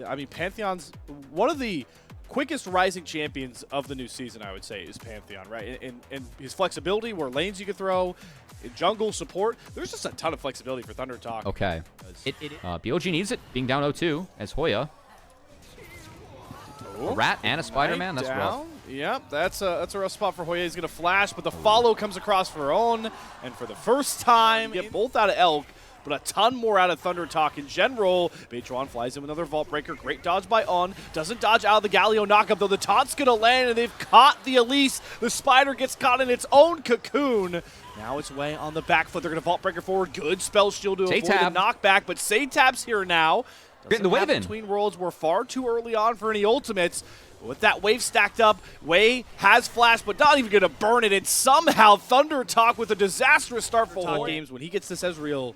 I mean, Pantheon's one of the quickest rising champions of the new season, I would say, is Pantheon, right? And his flexibility, where lanes you can throw, in jungle support, there's just a ton of flexibility for Thundertalk. Okay. BLG needs it, being down 0-2 as Hoya. A rat and a Spider-Man, that's rough. Yep, that's a rough spot for Hoya. He's going to flash, but the follow comes across for Own, and for the first time, get both out of Elk, but a ton more out of Thundertalk in general. Beitron flies in with another Vault Breaker. Great dodge by On. Doesn't dodge out of the Galio knockup, though. The taunt's going to land, and they've caught the Elise. The Spider gets caught in its own cocoon. Now it's way on the back foot. They're going to Vault Breaker forward. Good spell shield to avoid the knockback, but Saytab's here now. Getting the wave in. Between Worlds were far too early on for any ultimates. With that wave stacked up, Wei has flash, but not even going to burn it. And somehow Thundertalk with a disastrous start for Hoya. Games when he gets this Ezreal.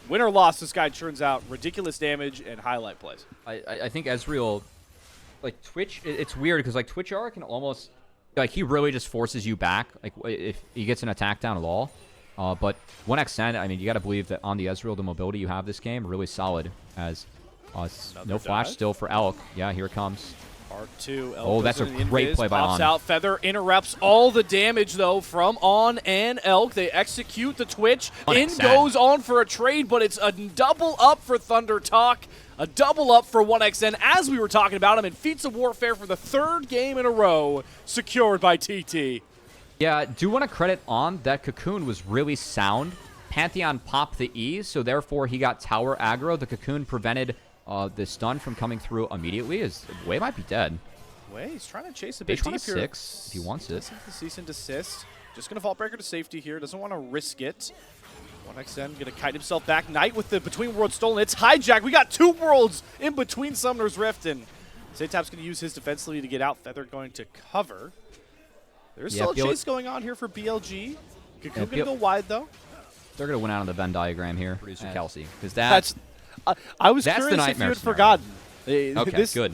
Win or loss, this guy churns out ridiculous damage and highlight plays. I think Ezreal, like Twitch, it's weird because like Twitch R can almost, like he really just forces you back, like if he gets an attack down at all. But 1xN, I mean, you got to believe that on the Ezreal, the mobility you have this game, really solid. As no flash still for Elk. Yeah, here it comes. R2. Oh, that's a great play by On. Pops out. Feather interrupts all the damage, though, from On and Elk. They execute the Twitch. In goes On for a trade, but it's a double up for Thundertalk. A double up for 1xN, as we were talking about him in Feats of Warfare for the third game in a row, secured by TT. Yeah, I do want to credit On. That Cocoon was really sound. Pantheon popped the E, so therefore he got tower aggro. The Cocoon prevented the stun from coming through immediately. Wei might be dead. Wei, he's trying to chase a bit deep here. 6 if he wants it. Cease and desist. Just going to Vault Breaker to safety here. Doesn't want to risk it. 1xN going to kite himself back. Knight with the Between Worlds stolen. It's hijacked. We got 2 worlds in between Summoner's Rift. And Saytab's going to use his defensively to get out. Feather going to cover. There's still a chase going on here for BLG. Cocoon going to go wide, though. They're going to win out on the Venn diagram here. Producer Kelsey. Because that's I was curious if you had forgotten. Okay, good.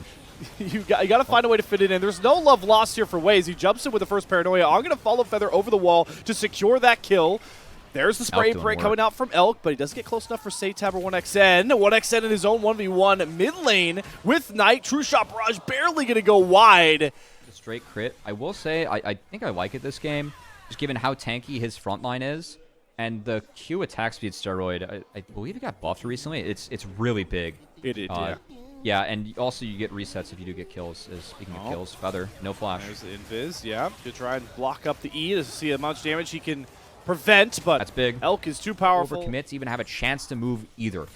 You got to find a way to fit it in. There's no love lost here for Waze. He jumps in with the first Paranoia. I'm going to follow Feather over the wall to secure that kill. There's the spray and pray coming out from Elk, but he doesn't get close enough for Saytab or 1xN. 1xN in his own 1v1 mid lane with Knight. True Shot Barrage barely going to go wide. Straight crit. I will say, I think I like it this game, just given how tanky his front line is. And the Q attack speed steroid, I believe it got buffed recently. It's really big. It did, yeah. Yeah, and also you get resets if you do get kills. Speaking of kills, Feather, no flash. There's the invis, yeah. Gonna try and block up the E to see how much damage he can prevent, but that's big. Elk is too powerful. Overcommits even have a chance to move either.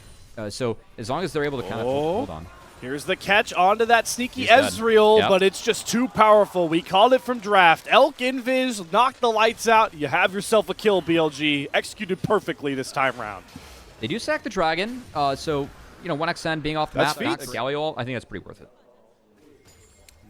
So as long as they're able to kind of hold on. Here's the catch onto that sneaky Ezreal, but it's just too powerful. We called it from draft. Elk invis, knock the lights out. You have yourself a kill, BLG. Executed perfectly this time round. They do sack the dragon, so, you know, 1xN being off the map, not the Galio, I think that's pretty worth it.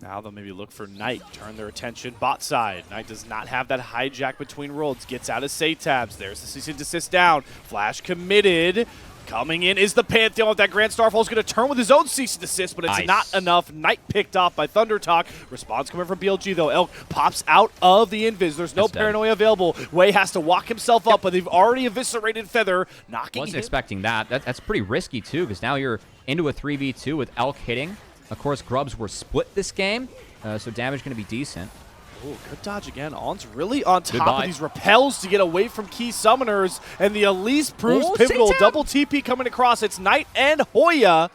Now they'll maybe look for Knight, turn their attention bot side. Knight does not have that hijack between worlds, gets out of Saytabs. There's the cease and desist down. Flash committed. Coming in is the Pantheon with that Grand Starfall. Is going to turn with his own cease and desist, but it's not enough. Knight picked off by Thundertalk. Response coming from BLG, though. Elk pops out of the invis. There's no Paranoia available. Wei has to walk himself up, but they've already eviscerated Feather, knocking Wasn't expecting that. That's pretty risky, too, because now you're into a 3v2 with Elk hitting. Of course, Grubs were split this game, so damage going to be decent. Ooh, good dodge again. On's really on top of these repels to get away from key summoners, and the Elise proves pivotal. Double TP coming across. It's Knight and Hoya.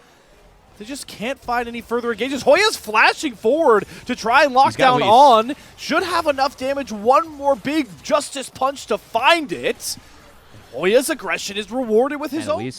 They just can't find any further engagements. Hoya's flashing forward to try and lock down On. Should have enough damage. One more big Justice Punch to find it. Hoya's aggression is rewarded with his own.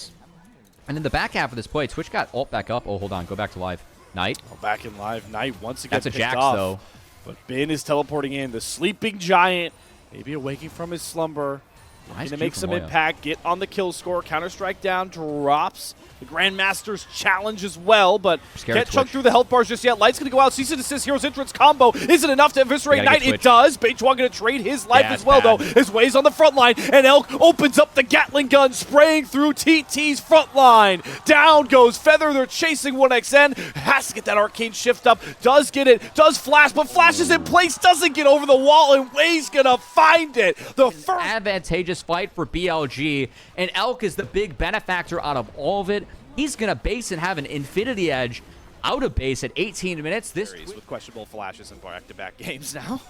And in the back half of this play, Twitch got ult back up. Oh, hold on. Go back to live. Knight. Oh, back in live. Knight once again That's a picked Jax, off. though. But Ben is teleporting in. The sleeping giant, maybe awaking from his slumber. Looking to make some impact, get on the kill score. Counter-Strike down, drops. The Grandmaster's challenge as well, but can't chunk through the health bars just yet. Light's going to go out. Cease and desist, Hero's entrance combo. Is it enough to eviscerate Knight? It does. Beitron going to trade his life as well, though. His Wei's on the front line, and Elk opens up the Gatling gun, spraying through TT's front line. Down goes Feather. They're chasing 1xN. Has to get that arcane shift up. Does get it. Does flash, but flashes in place. Doesn't get over the wall, and Wei's going to find it. The first advantageous fight for BLG, and Elk is the big benefactor out of all of it. He's going to base and have an Infinity Edge. out of base at 18 minutes. This with questionable flashes in back-to-back games now.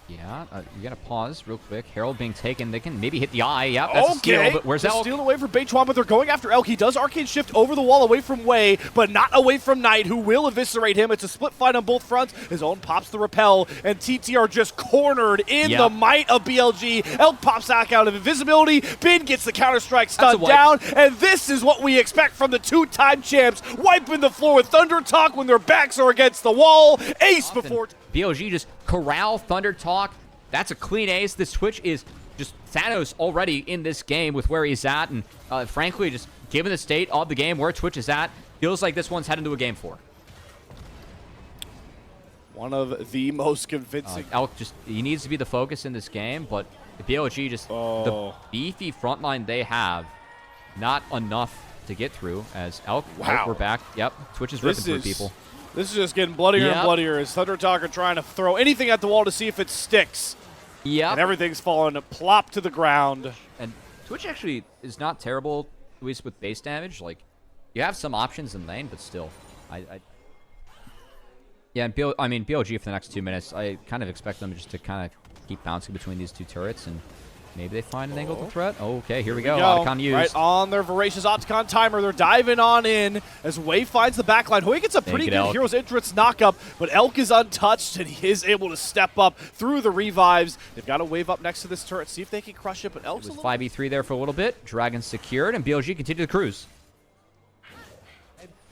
Yeah, you gotta pause real quick. Herald being taken. They can maybe hit the eye. Yep, that's a steal, but where's Elk? Stealing away from Beichuan, but they're going after Elk. He does arcade shift over the wall away from Wei, but not away from Knight, who will eviscerate him. It's a split fight on both fronts. His own pops the repel, and TT are just cornered in the might of BLG. Elk pops back out of invisibility. Bin gets the counter-strike stun down, and this is what we expect from the two-time champs, wiping the floor with Thundertalk when their backs are against the wall. Ace before... BLG just corral Thundertalk. That's a clean ace. This Twitch is just Thanos already in this game with where he's at. And frankly, just given the state of the game where Twitch is at, feels like this one's heading to a game 4. One of the most convincing. Elk he needs to be the focus in this game, but the BLG just the beefy front line they have, not enough to get through as Elk. Wow. We're back. Yep. Twitch is ripping through people. This is just getting bloodier and bloodier as Thundertalk are trying to throw anything at the wall to see if it sticks. Yep. And everything's falling plop to the ground. And Twitch actually is not terrible, at least with base damage. Like, you have some options in lane, but still. Yeah, and BLG for the next 2 minutes, I kind of expect them just to kind of keep bouncing between these two turrets, and maybe they find an angle to threat. Oh, okay, here we go. Otacon used. Right on their voracious Otacon timer. They're diving on in as Wei finds the backline. Hoy gets a pretty good Heroes Entrance knockup, but Elk is untouched, and he is able to step up through the revives. They've got to wave up next to this turret, see if they can crush it, but Elk's it was 5v3 there for a little bit. Dragon secured, and BLG continue to cruise.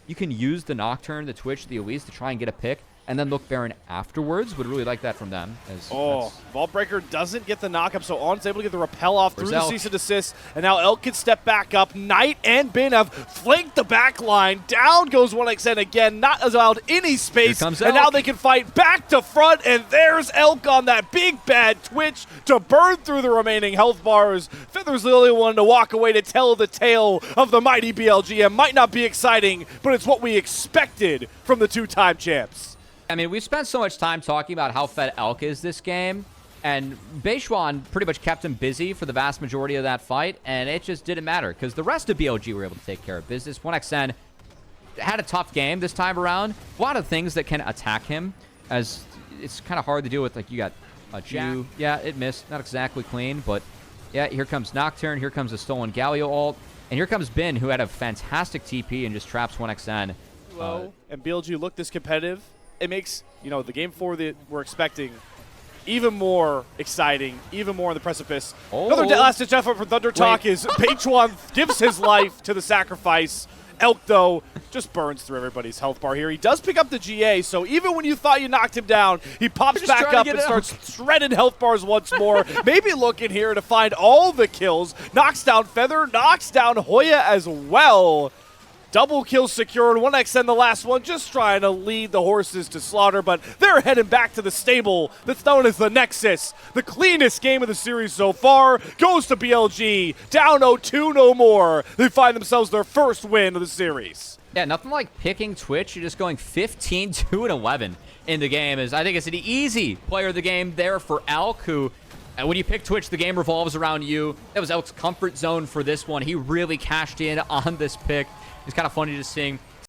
You can use the Nocturne, the Twitch, the Elise to try and get a pick, and then look Baron afterwards. Would really like that from them. Vault Breaker doesn't get the knockup, so On's able to get the repel off through the cease and desist, and now Elk can step back up. Knight and Bin have flanked the back line. Down goes 1xN again, not allowed any space, and now they can fight back to front, and there's Elk on that big bad Twitch to burn through the remaining health bars. Feather's the only one to walk away to tell the tale of the mighty BLG. It might not be exciting, but it's what we expected from the two-time champs. I mean, we've spent so much time talking about how fed Elk is this game, and Beichuan pretty much kept him busy for the vast majority of that fight, and it just didn't matter because the rest of BLG were able to take care of business. 1xN had a tough game this time around. A lot of things that can attack him, as it's kind of hard to deal with. Like, you got a Jack. Yeah, it missed. Not exactly clean, but yeah, here comes Nocturne. Here comes a stolen Galio ult. And here comes Bin, who had a fantastic TP and just traps 1xN. And BLG looked this competitive. It makes, the game 4 that we're expecting even more exciting, even more on the precipice. Another last-ditch effort for Thundertalk is Beichuan gives his life to the sacrifice. Elk, though, just burns through everybody's health bar here. He does pick up the GA, so even when you thought you knocked him down, he pops back up and starts shredding health bars once more. Maybe looking here to find all the kills. Knocks down Feather, knocks down Hoya as well. Double kill secured, 1xN the last one, just trying to lead the horses to slaughter, but they're heading back to the stable that's known as the Nexus. The cleanest game of the series so far goes to BLG, down 0-2 no more. They find themselves their first win of the series. Yeah, nothing like picking Twitch. You're just going 15-2-11 in the game. I think it's an easy player of the game there for Elk, who, when you pick Twitch, the game revolves around you. That was Elk's comfort zone for this one. He really cashed in on this pick. It's kind of funny just seeing